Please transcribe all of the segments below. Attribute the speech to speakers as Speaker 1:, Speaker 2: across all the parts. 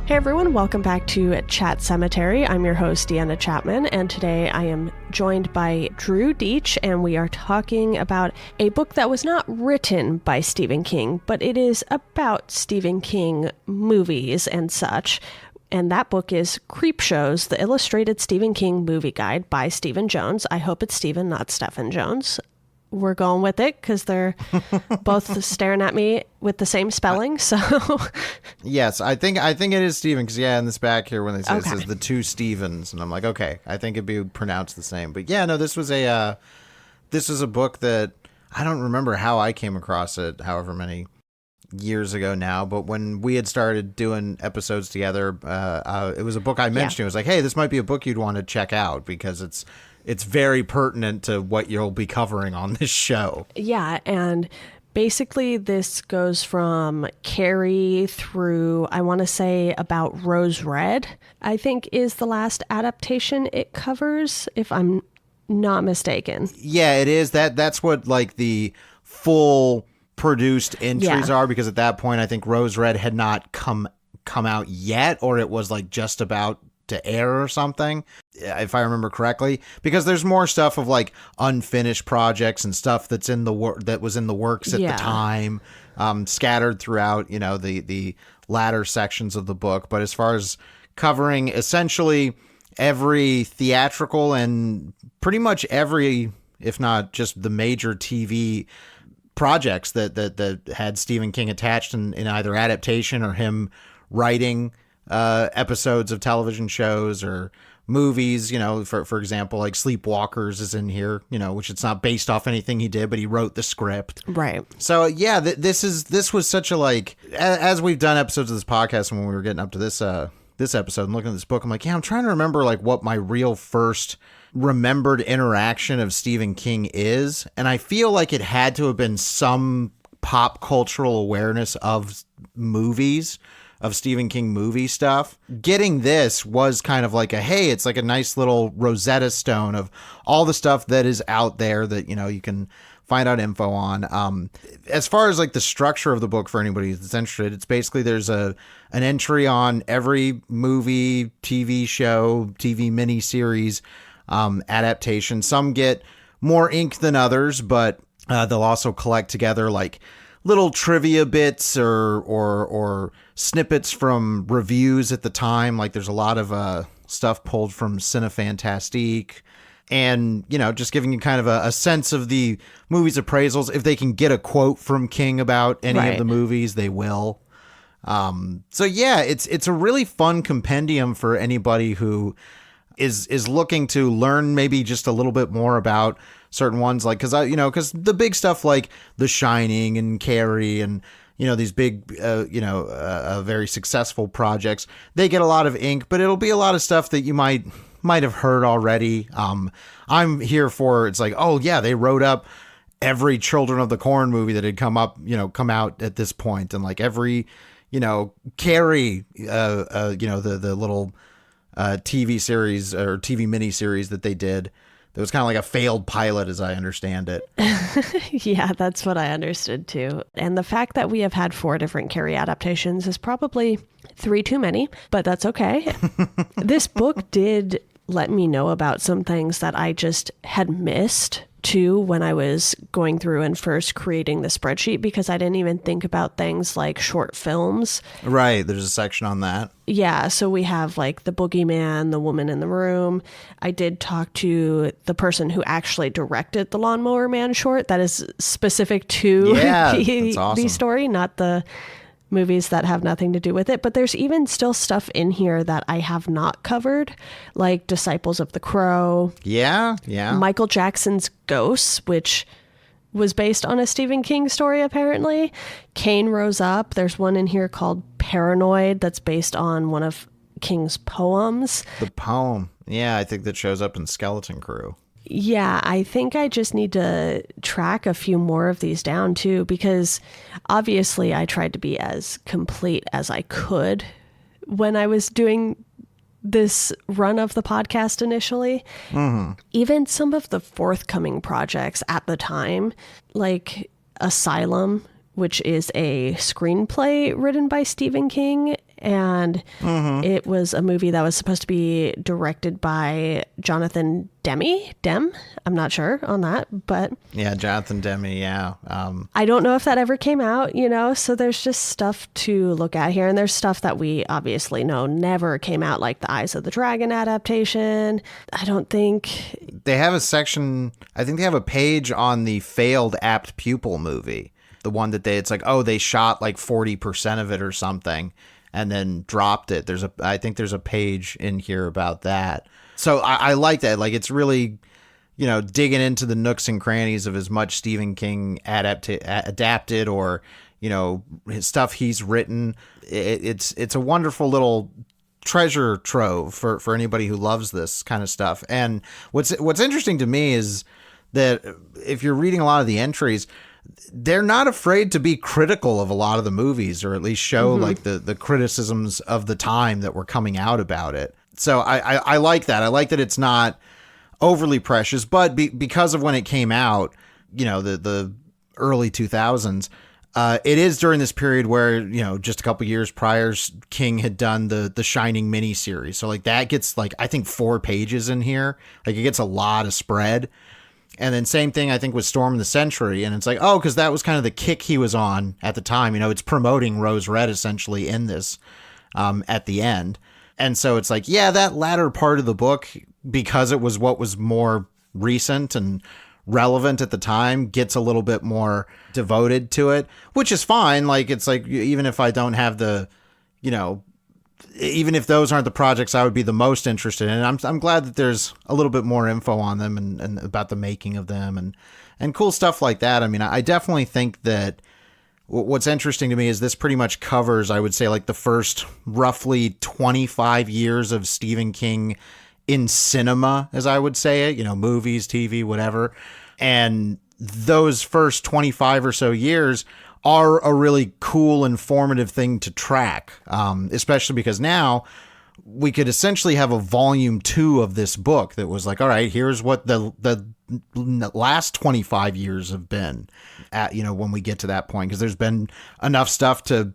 Speaker 1: Hey everyone, welcome back to Chat Sematary. I'm your host, Deanna Chapman, and today I am joined by Drew Deach, and we are talking about a book that was not written by Stephen King, but it is about Stephen King movies and such. And that book is Creepshows, the illustrated Stephen King movie guide by Stephen Jones. I hope it's Stephen, not Stephen Jones. We're going with it because they're both staring at me with the same spelling. So
Speaker 2: yes, I think it is Stephen because in this back here when they say it says the two Stevens, and I'm like, okay, I think it'd be pronounced the same. But yeah, no, this was a book that I don't remember how I came across it, however many years ago now. But when we had started doing episodes together, it was a book I mentioned. It was like, hey, this might be a book you'd want to check out because it's very pertinent to what you'll be covering on this show.
Speaker 1: Yeah, and basically this goes from Carrie through, I want to say, about Rose Red, I think is the last adaptation it covers, if I'm not mistaken.
Speaker 2: Yeah, it is. That's what like the full produced entries are, because at that point I think Rose Red had not come out yet, or it was like just about to air or something, if I remember correctly, because there's more stuff of like unfinished projects and stuff that's in the that was in the works at the time, scattered throughout, the latter sections of the book. But as far as covering essentially every theatrical and pretty much every, if not just the major TV projects that had Stephen King attached in either adaptation or him writing episodes of television shows or movies, for example, like Sleepwalkers is in here, which it's not based off anything he did, but he wrote the script.
Speaker 1: Right.
Speaker 2: So yeah, this was such a, like, as we've done episodes of this podcast, and when we were getting up to this episode and looking at this book, I'm like, I'm trying to remember like what my real first remembered interaction of Stephen King is. And I feel like it had to have been some pop cultural awareness of movies, of Stephen King movie stuff. Getting this was kind of like it's like a nice little Rosetta Stone of all the stuff that is out there that, you can find out info on. As far as like the structure of the book for anybody that's interested, it's basically there's an entry on every movie, TV show, TV miniseries, adaptation. Some get more ink than others, but they'll also collect together like little trivia bits or snippets from reviews at the time. Like there's a lot of stuff pulled from Cinefantastique, and just giving you kind of a sense of the movie's appraisals. If they can get a quote from King about any of the movies, they will. So yeah, it's a really fun compendium for anybody who is looking to learn maybe just a little bit more about certain ones, like because the big stuff like The Shining and Carrie and these big very successful projects, they get a lot of ink, but it'll be a lot of stuff that you might have heard already. I'm here for, it's like, oh yeah, they wrote up every Children of the Corn movie that had come out at this point, and like every Carrie the little TV series or TV miniseries that they did. It was kind of like a failed pilot, as I understand it.
Speaker 1: Yeah, that's what I understood too. And the fact that we have had 4 different Carrie adaptations is probably 3 too many, but that's okay. This book did let me know about some things that I just had missed too when I was going through and first creating the spreadsheet, because I didn't even think about things like short films.
Speaker 2: Right. There's a section on that.
Speaker 1: Yeah. So we have like The Boogeyman, The Woman in the Room. I did talk to the person who actually directed the Lawnmower Man short that is specific to the story, not the movies that have nothing to do with it. But there's even still stuff in here that I have not covered, like Disciples of the Crow.
Speaker 2: Yeah.
Speaker 1: Michael Jackson's Ghosts, which was based on a Stephen King story, apparently. Cain Rose Up. There's one in here called Paranoid that's based on one of King's poems.
Speaker 2: The poem. Yeah, I think that shows up in Skeleton Crew.
Speaker 1: Yeah, I think I just need to track a few more of these down too, because obviously I tried to be as complete as I could when I was doing this run of the podcast initially. Mm-hmm. Even some of the forthcoming projects at the time, like Asylum, which is a screenplay written by Stephen King, And it was a movie that was supposed to be directed by Jonathan Demme. I'm not sure on that, but
Speaker 2: yeah, Jonathan Demme. Yeah.
Speaker 1: I don't know if that ever came out, so there's just stuff to look at here. And there's stuff that we obviously know never came out, like the Eyes of the Dragon adaptation. I don't think
Speaker 2: they have a section. I think they have a page on the failed apt pupil movie. The one that it's like, oh, they shot like 40% of it or something and then dropped it. I think there's a page in here about that. So I like that. Like, it's really, digging into the nooks and crannies of as much Stephen King adapted or, his stuff he's written. It's a wonderful little treasure trove for anybody who loves this kind of stuff. And what's interesting to me is that if you're reading a lot of the entries, they're not afraid to be critical of a lot of the movies, or at least show like the criticisms of the time that were coming out about it. So I like that. I like that it's not overly precious, but because of when it came out, the early 2000s, it is during this period where, just a couple years prior, King had done the Shining miniseries. So like that gets like, I think 4 pages in here. Like it gets a lot of spread. And then same thing, I think, with Storm of the Century. And it's like, oh, because that was kind of the kick he was on at the time. It's promoting Rose Red essentially in this at the end. And so it's like, yeah, that latter part of the book, because it was what was more recent and relevant at the time, gets a little bit more devoted to it, which is fine. Like, it's like, even if I don't have the, even if those aren't the projects I would be the most interested in, I'm glad that there's a little bit more info on them and about the making of them and cool stuff like that. I mean, I definitely think that what's interesting to me is this pretty much covers, I would say, like the first roughly 25 years of Stephen King in cinema, as I would say it, movies, TV, whatever. And those first 25 or so years are a really cool, informative thing to track, especially because now we could essentially have a volume 2 of this book that was like, all right, here's what the last 25 years have been at, when we get to that point, because there's been enough stuff to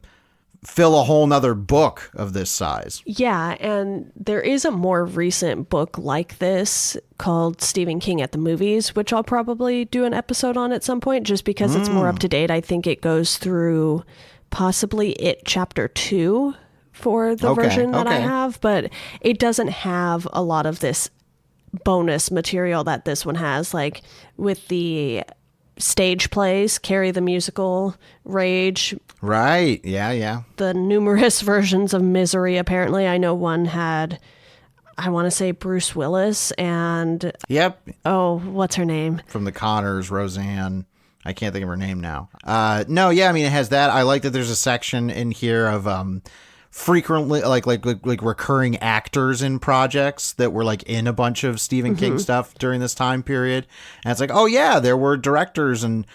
Speaker 2: fill a whole nother book of this size.
Speaker 1: Yeah, and there is a more recent book like this called Stephen King at the Movies, which I'll probably do an episode on at some point, just because it's more up to date. I think it goes through possibly It Chapter 2 for the version that I have, but it doesn't have a lot of this bonus material that this one has, like with the stage plays, Carrie the Musical, Rage.
Speaker 2: Right. Yeah.
Speaker 1: The numerous versions of Misery, apparently. I know one had, I want to say, Bruce Willis and...
Speaker 2: Yep.
Speaker 1: Oh, what's her name?
Speaker 2: From the Connors, Roseanne. I can't think of her name now. No, yeah, I mean, it has that. I like that there's a section in here of frequently like recurring actors in projects that were like in a bunch of Stephen King stuff during this time period. And it's like, oh yeah, there were directors and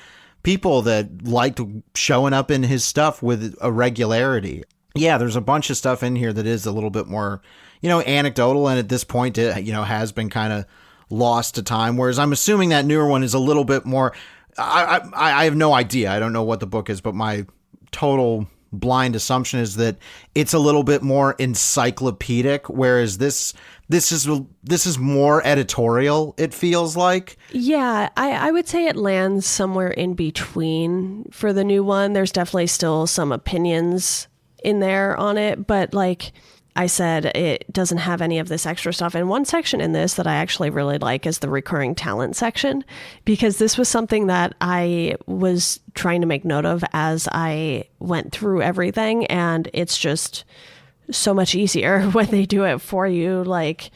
Speaker 2: people that liked showing up in his stuff with a regularity. Yeah, there's a bunch of stuff in here that is a little bit more, anecdotal, and at this point it, has been kind of lost to time. Whereas I'm assuming that newer one is a little bit more, I have no idea. I don't know what the book is, but my total blind assumption is that it's a little bit more encyclopedic, whereas this is more editorial, it feels like.
Speaker 1: Yeah, I would say it lands somewhere in between for the new one. There's definitely still some opinions in there on it, but like I said, it doesn't have any of this extra stuff. And one section in this that I actually really like is the recurring talent section, because this was something that I was trying to make note of as I went through everything. And it's just so much easier when they do it for you. Like,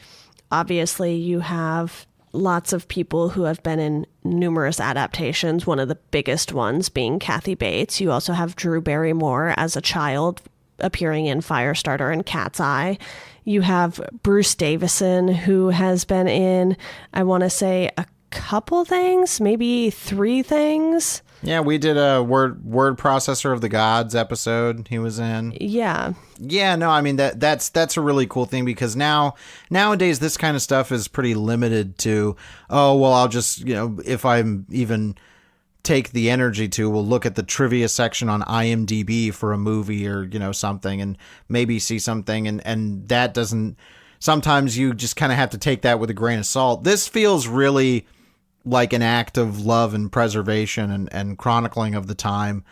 Speaker 1: obviously, you have lots of people who have been in numerous adaptations, one of the biggest ones being Kathy Bates. You also have Drew Barrymore as a child appearing in Firestarter and Cat's Eye. You have Bruce Davison, who has been in, I want to say, a couple things, maybe 3 things.
Speaker 2: Yeah, we did a word processor of the gods episode he was in.
Speaker 1: Yeah.
Speaker 2: Yeah, no, I mean that's a really cool thing, because nowadays this kind of stuff is pretty limited to, oh, well, I'll just, if I'm even take the energy to will look at the trivia section on IMDb for a movie or, something, and maybe see something. And that doesn't, sometimes you just kind of have to take that with a grain of salt. This feels really like an act of love and preservation and chronicling of the time,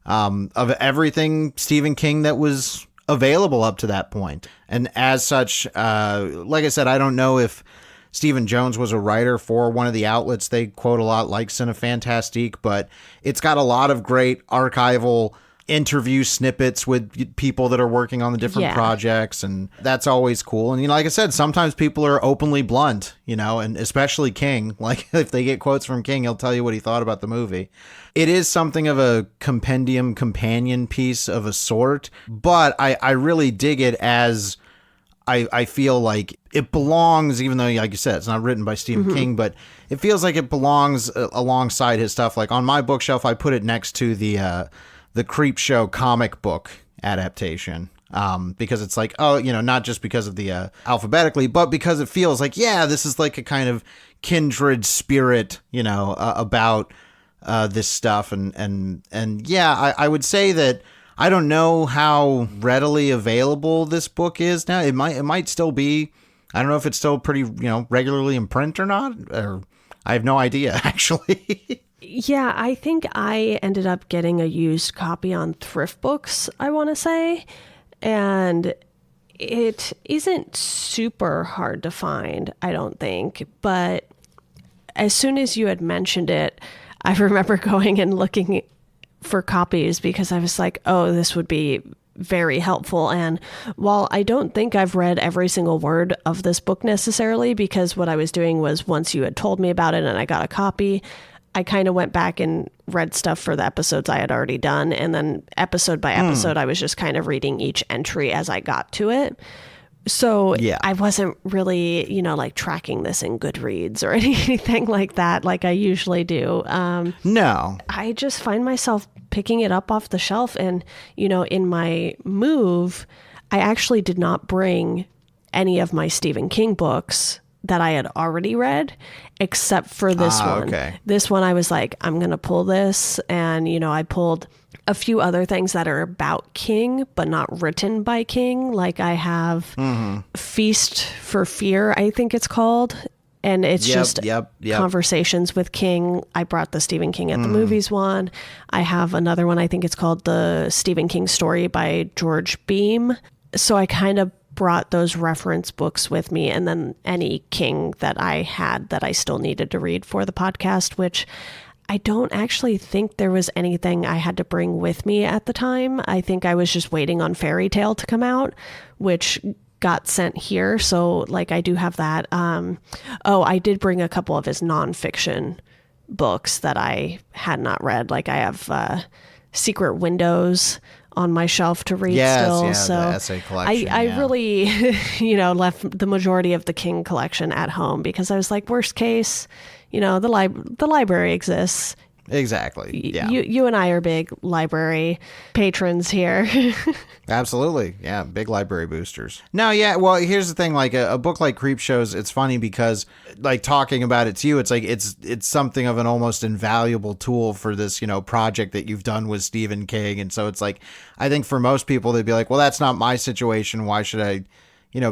Speaker 2: of everything Stephen King that was available up to that point. And as such, like I said, I don't know if Stephen Jones was a writer for one of the outlets they quote a lot, like Cinefantastique, but it's got a lot of great archival interview snippets with people that are working on the different projects, and that's always cool. And like I said, sometimes people are openly blunt, and especially King. Like if they get quotes from King, he'll tell you what he thought about the movie. It is something of a compendium companion piece of a sort, but I really dig it as I feel like it belongs, even though, like you said, it's not written by Stephen King, but it feels like it belongs alongside his stuff. Like on my bookshelf, I put it next to the Creepshow comic book adaptation, because it's like, not just because of the alphabetically, but because it feels like, this is like a kind of kindred spirit, about this stuff. I would say that I don't know how readily available this book is now. It might still be. I don't know if it's still pretty, regularly in print or not, or I have no idea, actually.
Speaker 1: Yeah, I think I ended up getting a used copy on Thrift Books, I want to say. And it isn't super hard to find, I don't think. But as soon as you had mentioned it, I remember going and looking for copies because I was like, oh, this would be very helpful. And while I don't think I've read every single word of this book necessarily, because what I was doing was once you had told me about it and I got a copy, I kind of went back and read stuff for the episodes I had already done. And then episode by episode, I was just kind of reading each entry as I got to it. So I wasn't really, like tracking this in Goodreads or anything like that, like I usually do.
Speaker 2: No.
Speaker 1: I just find myself picking it up off the shelf. And, in my move, I actually did not bring any of my Stephen King books that I had already read, except for this one.
Speaker 2: Okay.
Speaker 1: This one, I was like, I'm going to pull this. And, I pulled a few other things that are about King, but not written by King. Like I have Feast for Fear, I think it's called. And it's just conversations with King. I brought the Stephen King at the movies one. I have another one, I think it's called The Stephen King Story by George Beam. So I kind of brought those reference books with me, and then any King that I had that I still needed to read for the podcast, which I don't actually think there was anything I had to bring with me at the time. I think I was just waiting on Fairy Tale to come out, which got sent here. So like I do have that. I did bring a couple of his nonfiction books that I had not read. Like I have Secret Windows on my shelf to read still. So
Speaker 2: the essay collection.
Speaker 1: I really, left the majority of the King collection at home because I was like, worst case, the library exists.
Speaker 2: Exactly. Yeah.
Speaker 1: You and I are big library patrons here.
Speaker 2: Absolutely. Yeah. Big library boosters. No, yeah. Well, here's the thing. Like a book like Creepshows, it's funny because like talking about it to you, it's like it's something of an almost invaluable tool for this, project that you've done with Stephen King. And so it's like, I think for most people, they'd be like, well, that's not my situation. Why should I,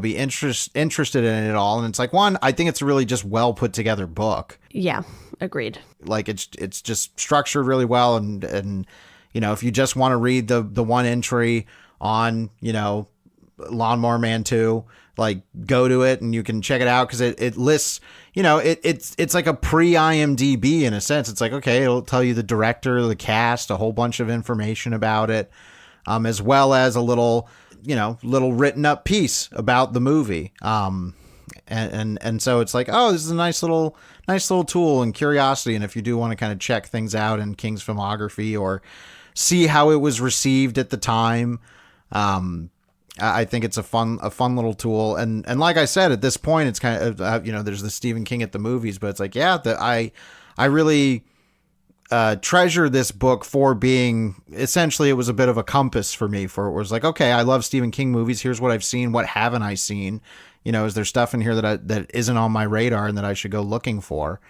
Speaker 2: be interested in it at all? And it's like, one, I think it's a really just well put together book.
Speaker 1: Yeah. Agreed.
Speaker 2: Like it's just structured really well. And if you just want to read the one entry on, Lawnmower Man 2, like go to it and you can check it out because it lists, it's like a pre-IMDb in a sense. It's like, okay, it'll tell you the director, the cast, a whole bunch of information about it, as well as a little written up piece about the movie. And so it's like, oh, this is a nice little tool and curiosity. And if you do want to kind of check things out in King's filmography or see how it was received at the time, I think it's a fun little tool. And like I said, at this point, it's kind of, there's the Stephen King at the movies, but it's like, I really treasure this book for being, essentially, it was a bit of a compass for me, for it was like, okay, I love Stephen King movies. Here's what I've seen. What haven't I seen? Is there stuff in here that isn't on my radar and that I should go looking for?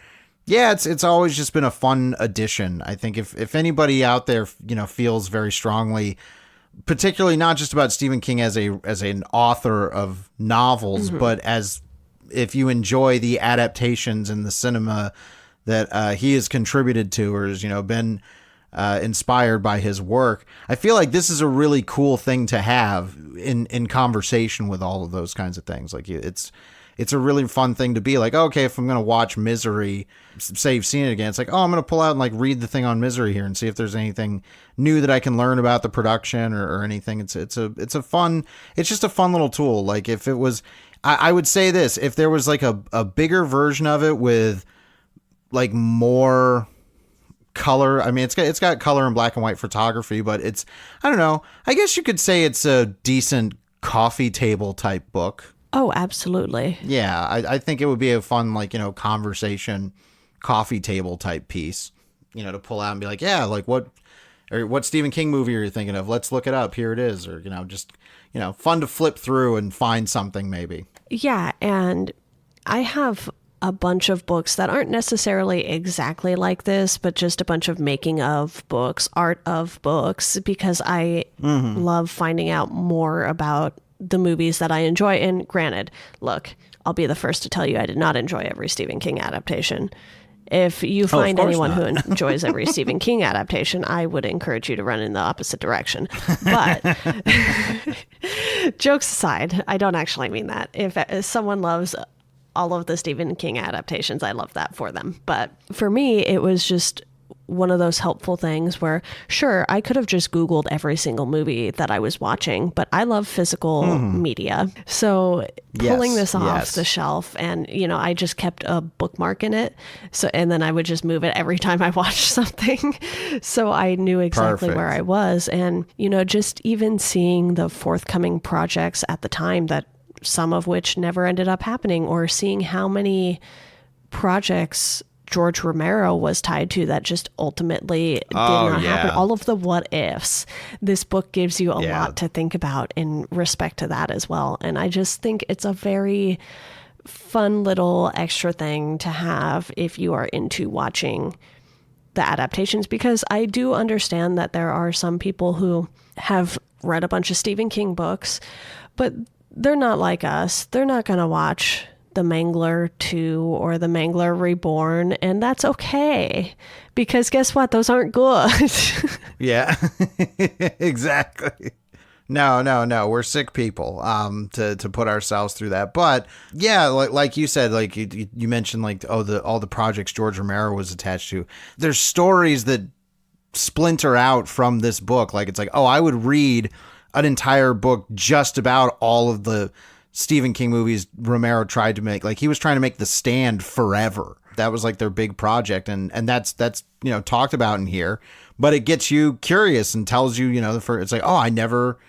Speaker 2: Yeah, it's always just been a fun addition. I think if anybody out there, feels very strongly, particularly not just about Stephen King as an author of novels, but as if you enjoy the adaptations in the cinema that he has contributed to or has, been inspired by his work, I feel like this is a really cool thing to have in conversation with all of those kinds of things. Like it's a really fun thing to be like, okay, if I'm going to watch Misery, say you've seen it again, it's like, oh, I'm going to pull out and like read the thing on Misery here and see if there's anything new that I can learn about the production or anything. It's just a fun little tool. Like if it was, I would say this, if there was like a bigger version of it with like more color. I mean, it's got color and black and white photography, but I don't know. I guess you could say it's a decent coffee table type book.
Speaker 1: Oh, absolutely.
Speaker 2: Yeah, I think it would be a fun, like, conversation coffee table type piece, to pull out and be like, yeah, like what Stephen King movie are you thinking of? Let's look it up. Here it is. Or, just, fun to flip through and find something maybe.
Speaker 1: Yeah. And I have a bunch of books that aren't necessarily exactly like this, but just a bunch of making of books, art of books, because I love finding out more about the movies that I enjoy. And granted, look, I'll be the first to tell you I did not enjoy every Stephen King adaptation. If you find anyone who enjoys every Stephen King adaptation, I would encourage you to run in the opposite direction. But jokes aside, I don't actually mean that. If someone loves all of the Stephen King adaptations, I love that for them. But for me, it was just one of those helpful things where, sure, I could have just Googled every single movie that I was watching, but I love physical media. So pulling this off the shelf and, I just kept a bookmark in it. So, and then I would just move it every time I watched something. So I knew exactly where I was. And, just even seeing the forthcoming projects at the time, that some of which never ended up happening, or seeing how many projects George Romero was tied to that just ultimately did not happen. All of the what ifs. This book gives you a lot to think about in respect to that as well. And I just think it's a very fun little extra thing to have if you are into watching the adaptations, because I do understand that there are some people who have read a bunch of Stephen King books, but they're not like us. They're not going to watch The Mangler 2 or The Mangler Reborn, and that's okay, because guess what? Those aren't good.
Speaker 2: Yeah, exactly. No. We're sick people to put ourselves through that. But yeah, like you said, like you mentioned, like, all the projects George Romero was attached to. There's stories that splinter out from this book. Like, it's like, oh, I would read an entire book just about all of the Stephen King movies Romero tried to make. Like, he was trying to make The Stand forever. That was like their big project, and that's talked about in here. But it gets you curious and tells you, it's like, oh, I never,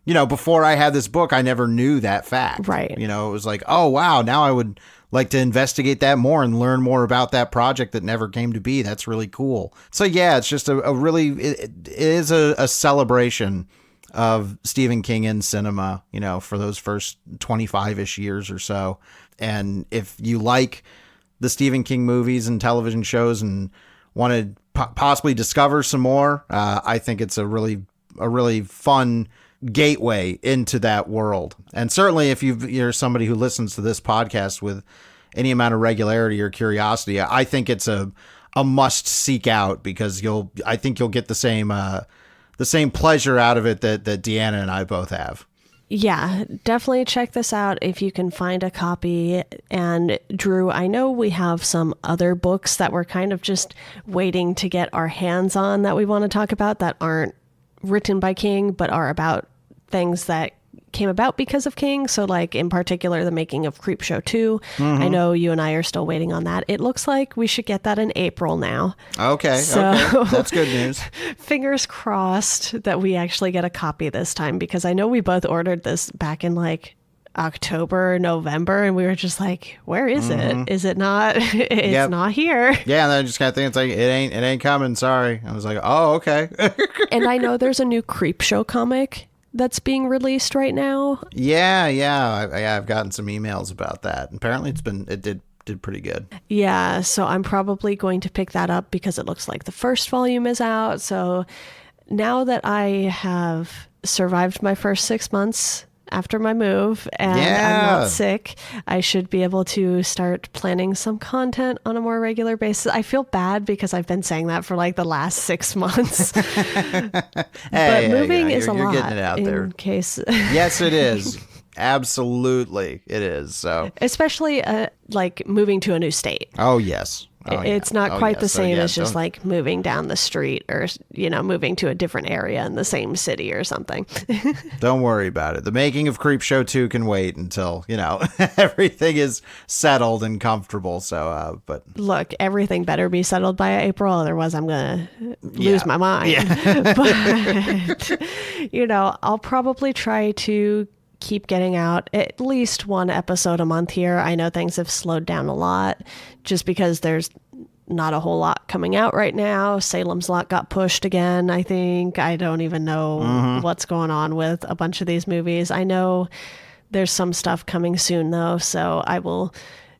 Speaker 2: before I had this book, I never knew that fact.
Speaker 1: Right.
Speaker 2: It was like, oh, wow, now I would like to investigate that more and learn more about that project that never came to be. That's really cool. So yeah, it's just a really, it is a celebration of Stephen King in cinema, for those first 25-ish years or so. And if you like the Stephen King movies and television shows and want to possibly discover some more, I think it's a really fun gateway into that world. And certainly if you're somebody who listens to this podcast with any amount of regularity or curiosity, I think it's a must seek out, because I think you'll get the same pleasure out of it that Deanna and I both have.
Speaker 1: Yeah, definitely check this out if you can find a copy. And Drew, I know we have some other books that we're kind of just waiting to get our hands on that we want to talk about, that aren't written by King, but are about things that came about because of King. So like in particular, the making of Creepshow 2. I know you and I are still waiting on that. It looks like we should get that in April now.
Speaker 2: Okay. That's good news.
Speaker 1: Fingers crossed that we actually get a copy this time, because I know we both ordered this back in like October, November, and we were just like, where is it? Is it not? It's not here.
Speaker 2: Yeah, and I just kind of think it's like, it ain't coming. Sorry. I was like, oh, okay.
Speaker 1: And I know there's a new Creepshow comic that's being released right now.
Speaker 2: Yeah. I've gotten some emails about that. Apparently it did did pretty good.
Speaker 1: Yeah, so I'm probably going to pick that up because it looks like the first volume is out. So now that I have survived my first 6 months after my move and I'm not sick, I should be able to start planning some content on a more regular basis. I feel bad because I've been saying that for like the last 6 months. But moving is a lot. You're getting it out there. In case.
Speaker 2: Yes, it is. Absolutely, it is. So,
Speaker 1: especially like moving to a new state.
Speaker 2: Oh, yes.
Speaker 1: It's not quite the same as just like moving down the street or, moving to a different area in the same city or something.
Speaker 2: Don't worry about it. The making of Creepshow 2 can wait until, everything is settled and comfortable. So, but
Speaker 1: look, everything better be settled by April. Otherwise, I'm going to lose my mind.
Speaker 2: Yeah.
Speaker 1: But, I'll probably try to keep getting out at least one episode a month here. I know things have slowed down a lot just because there's not a whole lot coming out right now. Salem's Lot got pushed again, I think. I don't even know what's going on with a bunch of these movies. I know there's some stuff coming soon though, so I will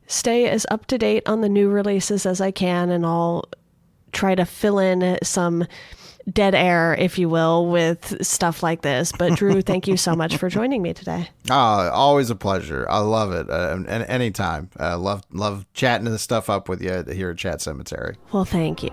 Speaker 1: stay as up to date on the new releases as I can, and I'll try to fill in some dead air, if you will, with stuff like this. But Drew, thank you so much for joining me today.
Speaker 2: Always a pleasure. I love it. And anytime. Love chatting this stuff up with you here at Chat Sematary.
Speaker 1: Well, thank you.